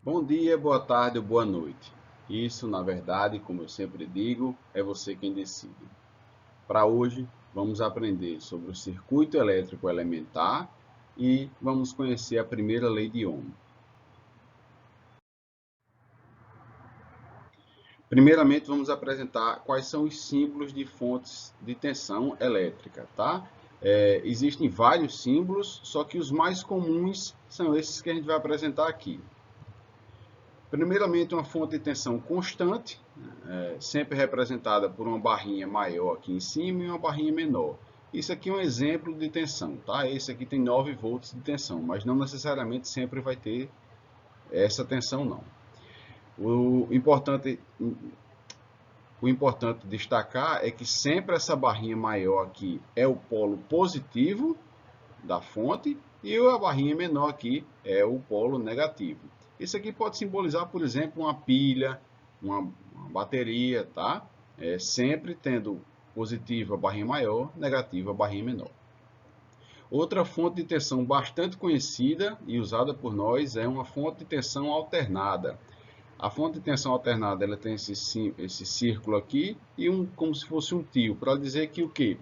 Bom dia, boa tarde ou boa noite. Isso, na verdade, como eu sempre digo, é você quem decide. Para hoje, vamos aprender sobre o circuito elétrico elementar e vamos conhecer a primeira lei de Ohm. Primeiramente, vamos apresentar quais são os símbolos de fontes de tensão elétrica, tá? Existem vários símbolos, só que os mais comuns são esses que a gente vai apresentar aqui. Primeiramente, uma fonte de tensão constante, sempre representada por uma barrinha maior aqui em cima e uma barrinha menor. Isso aqui é um exemplo de tensão, tá? Esse aqui tem 9 volts de tensão, mas não necessariamente sempre vai ter essa tensão, não. O importante destacar é que sempre essa barrinha maior aqui é o polo positivo da fonte e a barrinha menor aqui é o polo negativo. Isso aqui pode simbolizar, por exemplo, uma pilha, uma bateria, tá? Sempre tendo positiva a barrinha maior, negativa a barrinha menor. Outra fonte de tensão bastante conhecida e usada por nós é uma fonte de tensão alternada. A fonte de tensão alternada ela tem esse círculo aqui e como se fosse um tio, para dizer que o quê?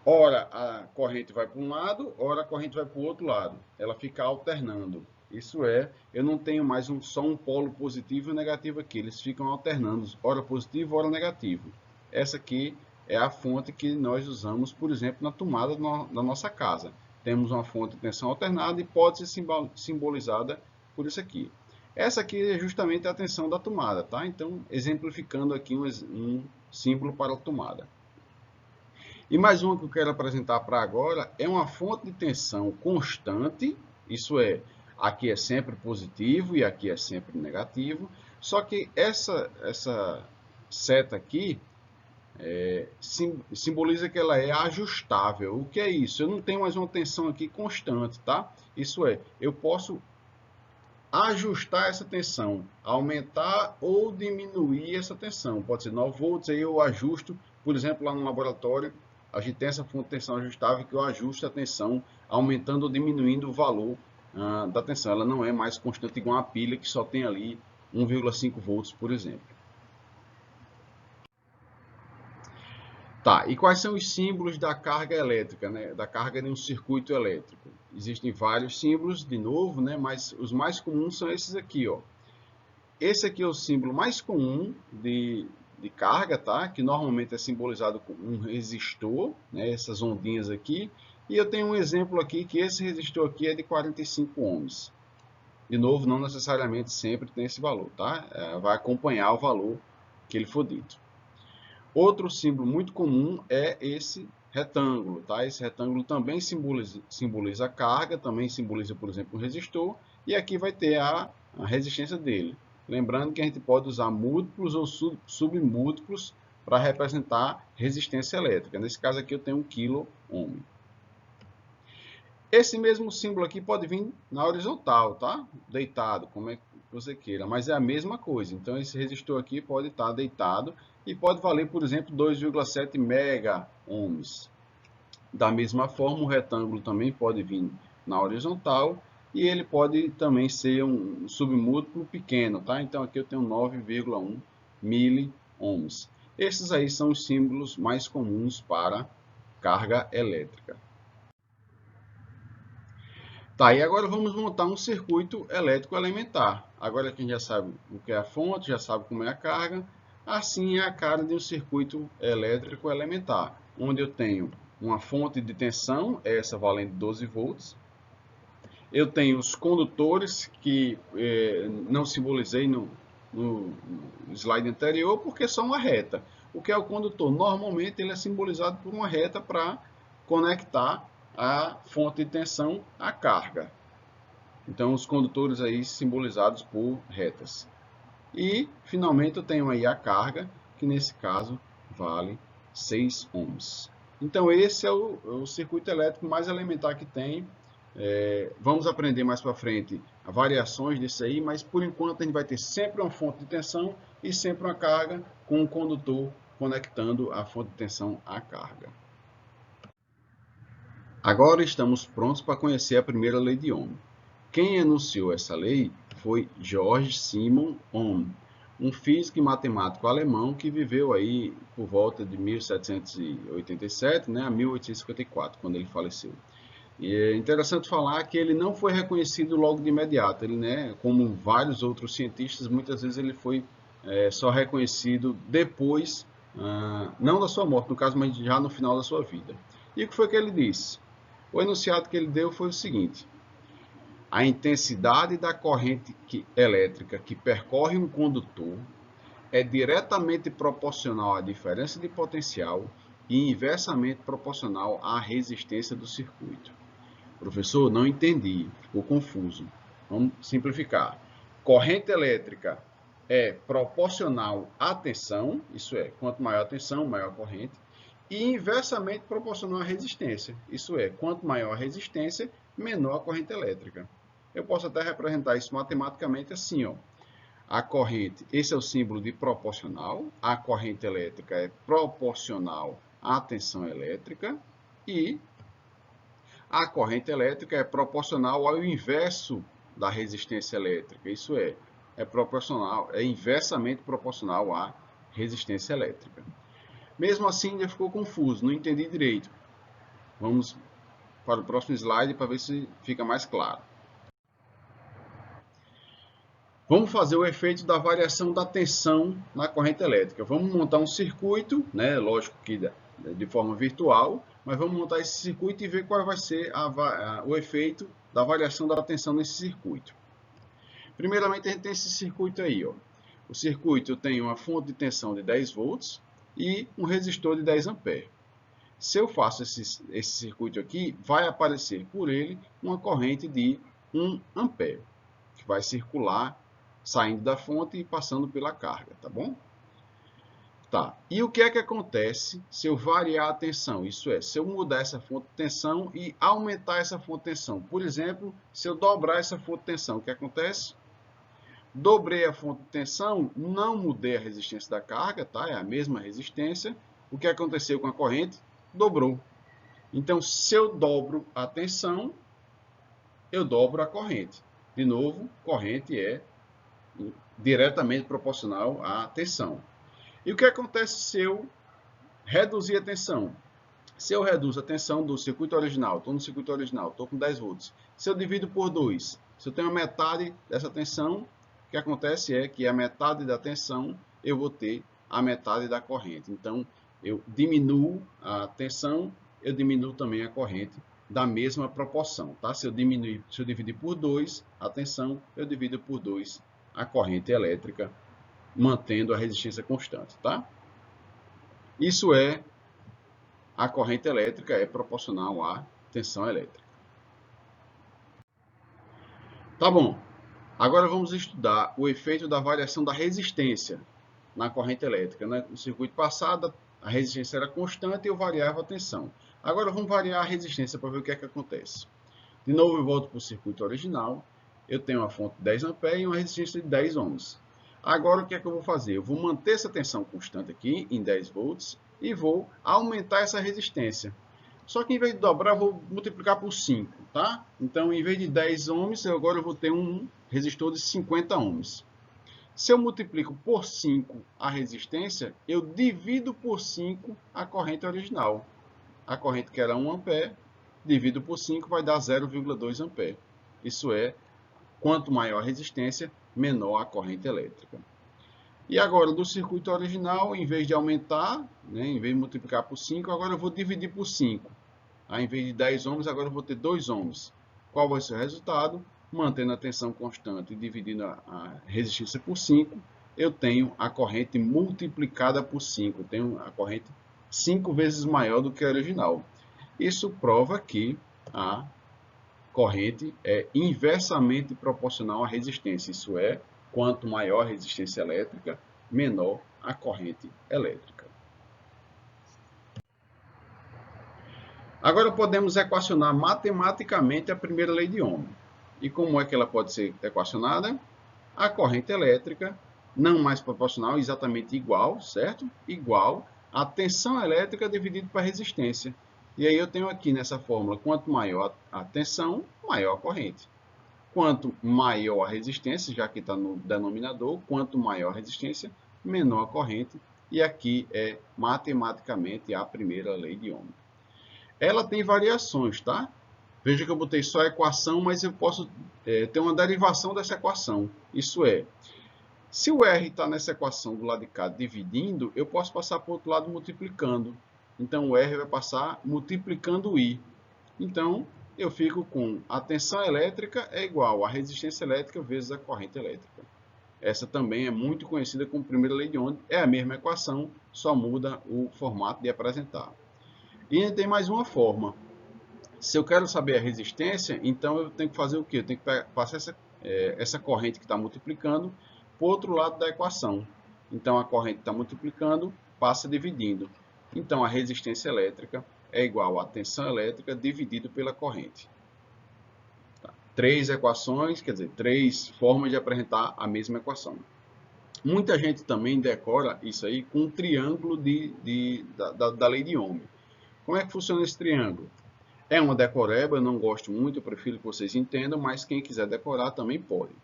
Ora a corrente vai para um lado, ora a corrente vai para o outro lado. Ela fica alternando. Isso é, eu não tenho mais só um polo positivo e negativo aqui. Eles ficam alternando, ora positivo, ora negativo. Essa aqui é a fonte que nós usamos, por exemplo, na tomada da nossa casa. Temos uma fonte de tensão alternada e pode ser simbolizada por isso aqui. Essa aqui é justamente a tensão da tomada, tá? Então, exemplificando aqui um símbolo para a tomada. E mais uma que eu quero apresentar para agora é uma fonte de tensão constante, isso é, aqui é sempre positivo e aqui é sempre negativo, só que essa seta aqui simboliza que ela é ajustável. O que é isso? Eu não tenho mais uma tensão aqui constante, tá? Isso é, eu posso ajustar essa tensão, aumentar ou diminuir essa tensão. Pode ser 9 volts, aí eu ajusto, por exemplo, lá no laboratório, a gente tem essa fonte de tensão ajustável que eu ajusto a tensão, aumentando ou diminuindo o valor da tensão. Ela não é mais constante igual a pilha que só tem ali 1,5 volts, por exemplo. Tá, e quais são os símbolos da carga elétrica, né? Da carga de um circuito elétrico? Existem vários símbolos, de novo, né? Mas os mais comuns são esses aqui, ó. Esse aqui é o símbolo mais comum de carga, tá? Que normalmente é simbolizado com um resistor, né? Essas ondinhas aqui. E eu tenho um exemplo aqui que esse resistor aqui é de 45 ohms. De novo, não necessariamente sempre tem esse valor, tá? Vai acompanhar o valor que ele for dito. Outro símbolo muito comum é esse retângulo, tá? Esse retângulo também simboliza a carga, também simboliza, por exemplo, um resistor, e aqui vai ter a resistência dele. Lembrando que a gente pode usar múltiplos ou submúltiplos para representar resistência elétrica. Nesse caso aqui eu tenho 1 kΩ. Esse mesmo símbolo aqui pode vir na horizontal, tá? Deitado, como é que você queira, mas é a mesma coisa. Então esse resistor aqui pode estar deitado e pode valer, por exemplo, 2,7 mega ohms. Da mesma forma, o retângulo também pode vir na horizontal e ele pode também ser um submúltiplo pequeno, tá? Então aqui eu tenho 9,1 miliohms. Esses aí são os símbolos mais comuns para carga elétrica. Tá, e agora vamos montar um circuito elétrico elementar. Agora que a gente já sabe o que é a fonte, já sabe como é a carga, assim é a cara de um circuito elétrico elementar, onde eu tenho uma fonte de tensão, essa valendo 12 volts. Eu tenho os condutores, que não simbolizei no slide anterior, porque são uma reta. O que é o condutor? Normalmente ele é simbolizado por uma reta para conectar a fonte de tensão à carga. Então, os condutores aí simbolizados por retas. E, finalmente, eu tenho aí a carga, que nesse caso vale 6 ohms. Então, esse é o circuito elétrico mais elementar que tem. Vamos aprender mais para frente variações disso aí, mas por enquanto a gente vai ter sempre uma fonte de tensão e sempre uma carga com um condutor conectando a fonte de tensão à carga. Agora estamos prontos para conhecer a primeira lei de Ohm. Quem enunciou essa lei foi Georg Simon Ohm, um físico e matemático alemão que viveu aí por volta de 1787, né, a 1854, quando ele faleceu. E é interessante falar que ele não foi reconhecido logo de imediato. Ele, né, como vários outros cientistas, muitas vezes ele foi só reconhecido depois, não da sua morte, no caso, mas já no final da sua vida. E o que foi que ele disse? O enunciado que ele deu foi o seguinte: a intensidade da corrente elétrica que percorre um condutor é diretamente proporcional à diferença de potencial e inversamente proporcional à resistência do circuito. Professor, não entendi, ficou confuso. Vamos simplificar. Corrente elétrica é proporcional à tensão, isso é, quanto maior a tensão, maior a corrente, e inversamente proporcional à resistência, isso é, quanto maior a resistência, menor a corrente elétrica. Eu posso até representar isso matematicamente assim, ó. A corrente, esse é o símbolo de proporcional, a corrente elétrica é proporcional à tensão elétrica e a corrente elétrica é proporcional ao inverso da resistência elétrica, isso é proporcional, é inversamente proporcional à resistência elétrica. Mesmo assim, ainda ficou confuso, não entendi direito. Vamos para o próximo slide para ver se fica mais claro. Vamos fazer o efeito da variação da tensão na corrente elétrica. Vamos montar um circuito, né? Lógico que de forma virtual, mas vamos montar esse circuito e ver qual vai ser o efeito da variação da tensão nesse circuito. Primeiramente, a gente tem esse circuito aí, ó. O circuito tem uma fonte de tensão de 10 volts e um resistor de 10 amperes. Se eu faço esse circuito aqui, vai aparecer por ele uma corrente de 1 ampere, que vai circular saindo da fonte e passando pela carga, tá bom? Tá. E o que é que acontece se eu variar a tensão? Isso é, se eu mudar essa fonte de tensão e aumentar essa fonte de tensão. Por exemplo, se eu dobrar essa fonte de tensão, o que acontece? Dobrei a fonte de tensão, não mudei a resistência da carga, tá? É a mesma resistência. O que aconteceu com a corrente? Dobrou. Então, se eu dobro a tensão, eu dobro a corrente. De novo, corrente é diretamente proporcional à tensão. E o que acontece se eu reduzir a tensão? Se eu reduzo a tensão do circuito original, estou no circuito original, estou com 10 volts. Se eu divido por 2, se eu tenho a metade dessa tensão, o que acontece é que a metade da tensão eu vou ter a metade da corrente. Então, eu diminuo a tensão, eu diminuo também a corrente da mesma proporção. Tá? Se eu dividir por 2 a tensão, eu divido por 2 a corrente elétrica, mantendo a resistência constante, tá? Isso é, a corrente elétrica é proporcional à tensão elétrica. Tá bom. Agora vamos estudar o efeito da variação da resistência na corrente elétrica, né? No circuito passado, a resistência era constante e eu variava a tensão. Agora vamos variar a resistência para ver o que é que acontece. De novo, eu volto para o circuito original. Eu tenho uma fonte de 10 amperes e uma resistência de 10 ohms. Agora, o que é que eu vou fazer? Eu vou manter essa tensão constante aqui, em 10 volts, e vou aumentar essa resistência. Só que, em vez de dobrar, eu vou multiplicar por 5, tá? Então, em vez de 10 ohms, agora eu vou ter um resistor de 50 ohms. Se eu multiplico por 5 a resistência, eu divido por 5 a corrente original. A corrente que era 1 ampere, divido por 5 vai dar 0,2 ampere. Isso é, quanto maior a resistência, menor a corrente elétrica. E agora, do circuito original, em vez de aumentar, né, em vez de multiplicar por 5, agora eu vou dividir por 5. Em vez de 10 ohms, agora eu vou ter 2 ohms. Qual vai ser o resultado? Mantendo a tensão constante e dividindo a resistência por 5, eu tenho a corrente multiplicada por 5. Eu tenho a corrente 5 vezes maior do que a original. Isso prova que a corrente é inversamente proporcional à resistência. Isso é, quanto maior a resistência elétrica, menor a corrente elétrica. Agora podemos equacionar matematicamente a primeira lei de Ohm. E como é que ela pode ser equacionada? A corrente elétrica, não mais proporcional, exatamente igual, certo? Igual a tensão elétrica dividido para a resistência. E aí eu tenho aqui nessa fórmula, quanto maior a tensão, maior a corrente. quanto maior a resistência, já que está no denominador, quanto maior a resistência, menor a corrente. E aqui é matematicamente a primeira lei de Ohm. Ela tem variações, tá? Veja que eu botei só a equação, mas eu posso ter uma derivação dessa equação. Isso é, se o R está nessa equação do lado de cá dividindo, eu posso passar para o outro lado multiplicando. Então, o R vai passar multiplicando o I. Então, eu fico com a tensão elétrica é igual a resistência elétrica vezes a corrente elétrica. Essa também é muito conhecida como primeira lei de Ohm. É a mesma equação, só muda o formato de apresentar. E tem mais uma forma. Se eu quero saber a resistência, então eu tenho que fazer o quê? Eu tenho que passar essa corrente que está multiplicando para o outro lado da equação. Então, a corrente está multiplicando, passa dividindo. Então, a resistência elétrica é igual à tensão elétrica dividido pela corrente. Tá. 3 equações, quer dizer, 3 formas de apresentar a mesma equação. Muita gente também decora isso aí com um triângulo da lei de Ohm. Como é que funciona esse triângulo? É uma decoreba, eu não gosto muito, eu prefiro que vocês entendam, mas quem quiser decorar também pode.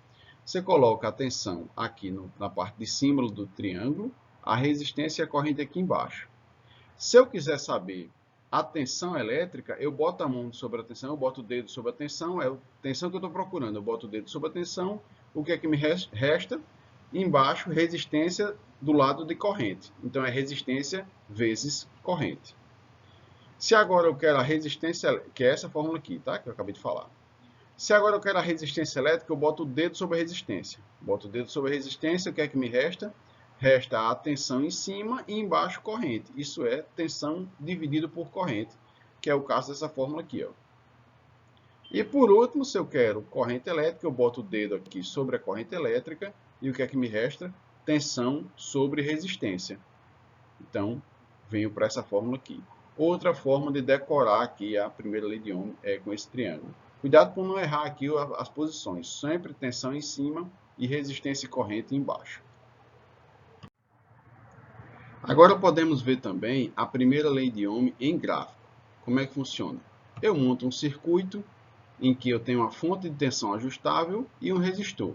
Você coloca a tensão aqui na parte de cima do triângulo, a resistência e a corrente aqui embaixo. Se eu quiser saber a tensão elétrica, eu boto a mão sobre a tensão, eu boto o dedo sobre a tensão, é a tensão que eu estou procurando, eu boto o dedo sobre a tensão, o que é que me resta? Embaixo, resistência do lado de corrente. Então, é resistência vezes corrente. Se agora eu quero a resistência, que é essa fórmula aqui, tá? Que eu acabei de falar. Se agora eu quero a resistência elétrica, eu boto o dedo sobre a resistência. Boto o dedo sobre a resistência, o que é que me resta? Resta a tensão em cima e embaixo corrente. Isso é tensão dividido por corrente, que é o caso dessa fórmula aqui, ó. E por último, se eu quero corrente elétrica, eu boto o dedo aqui sobre a corrente elétrica e o que é que me resta? Tensão sobre resistência. Então, venho para essa fórmula aqui. Outra forma de decorar aqui a primeira lei de Ohm é com esse triângulo. Cuidado por não errar aqui as posições. Sempre tensão em cima e resistência e corrente embaixo. Agora podemos ver também a primeira lei de Ohm em gráfico. Como é que funciona? Eu monto um circuito em que eu tenho uma fonte de tensão ajustável e um resistor.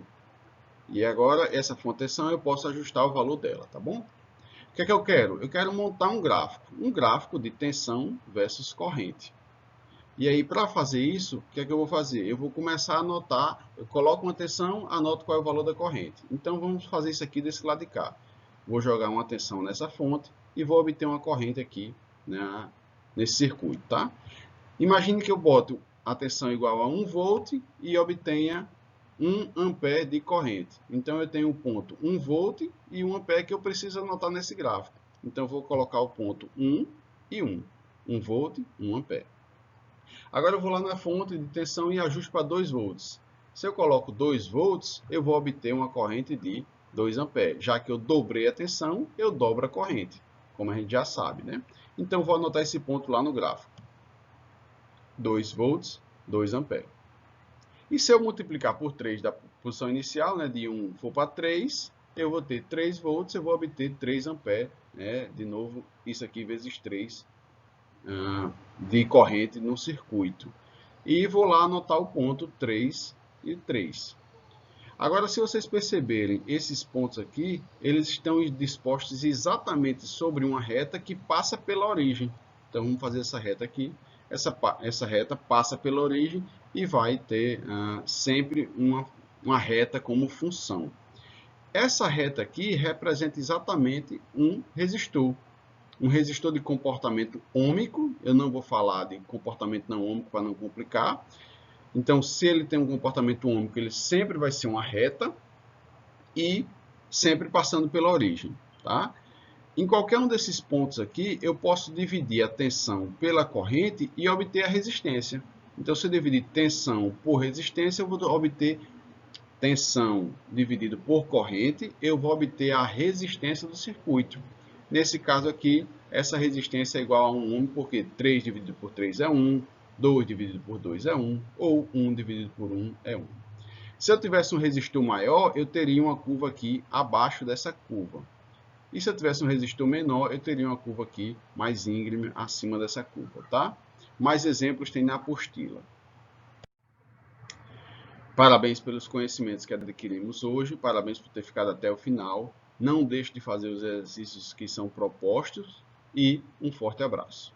E agora essa fonte de tensão eu posso ajustar o valor dela, tá bom? O que é que eu quero? Eu quero montar um gráfico de tensão versus corrente. E aí, para fazer isso, o que é que eu vou fazer? Eu vou começar a anotar, eu coloco uma tensão, anoto qual é o valor da corrente. Então, vamos fazer isso aqui desse lado de cá. Vou jogar uma tensão nessa fonte e vou obter uma corrente aqui, né, nesse circuito, tá? Imagine que eu boto a tensão igual a 1 volt e obtenha 1 ampere de corrente. Então, eu tenho o ponto 1 volt e 1 ampere que eu preciso anotar nesse gráfico. Então, eu vou colocar o ponto 1 e 1. 1 volt, 1 ampere. Agora, eu vou lá na fonte de tensão e ajusto para 2 volts. Se eu coloco 2 volts, eu vou obter uma corrente de 2 amperes. Já que eu dobrei a tensão, eu dobro a corrente, como a gente já sabe, né? Então, vou anotar esse ponto lá no gráfico. 2 volts, 2 amperes. E se eu multiplicar por 3 da posição inicial, né, de 1 for para 3, eu vou ter 3 volts, eu vou obter 3 amperes, né, de novo, isso aqui vezes 3 de corrente no circuito. E vou lá anotar o ponto 3 e 3. Agora, se vocês perceberem, esses pontos aqui, eles estão dispostos exatamente sobre uma reta que passa pela origem. Então, vamos fazer essa reta aqui. Essa reta passa pela origem e vai ter sempre uma reta como função. Essa reta aqui representa exatamente um resistor. Um resistor de comportamento ôhmico. Eu não vou falar de comportamento não ôhmico para não complicar. Então, se ele tem um comportamento ôhmico, ele sempre vai ser uma reta e sempre passando pela origem, tá? Em qualquer um desses pontos aqui, eu posso dividir a tensão pela corrente e obter a resistência. Então, se eu dividir tensão por resistência, eu vou obter tensão dividido por corrente, eu vou obter a resistência do circuito. Nesse caso aqui, essa resistência é igual a 1 ohm, porque 3 dividido por 3 é 1, 2 dividido por 2 é 1, ou 1 dividido por 1 é 1. Se eu tivesse um resistor maior, eu teria uma curva aqui abaixo dessa curva. E se eu tivesse um resistor menor, eu teria uma curva aqui mais íngreme acima dessa curva, tá? Mais exemplos tem na apostila. Parabéns pelos conhecimentos que adquirimos hoje, parabéns por ter ficado até o final. Não deixe de fazer os exercícios que são propostos e um forte abraço.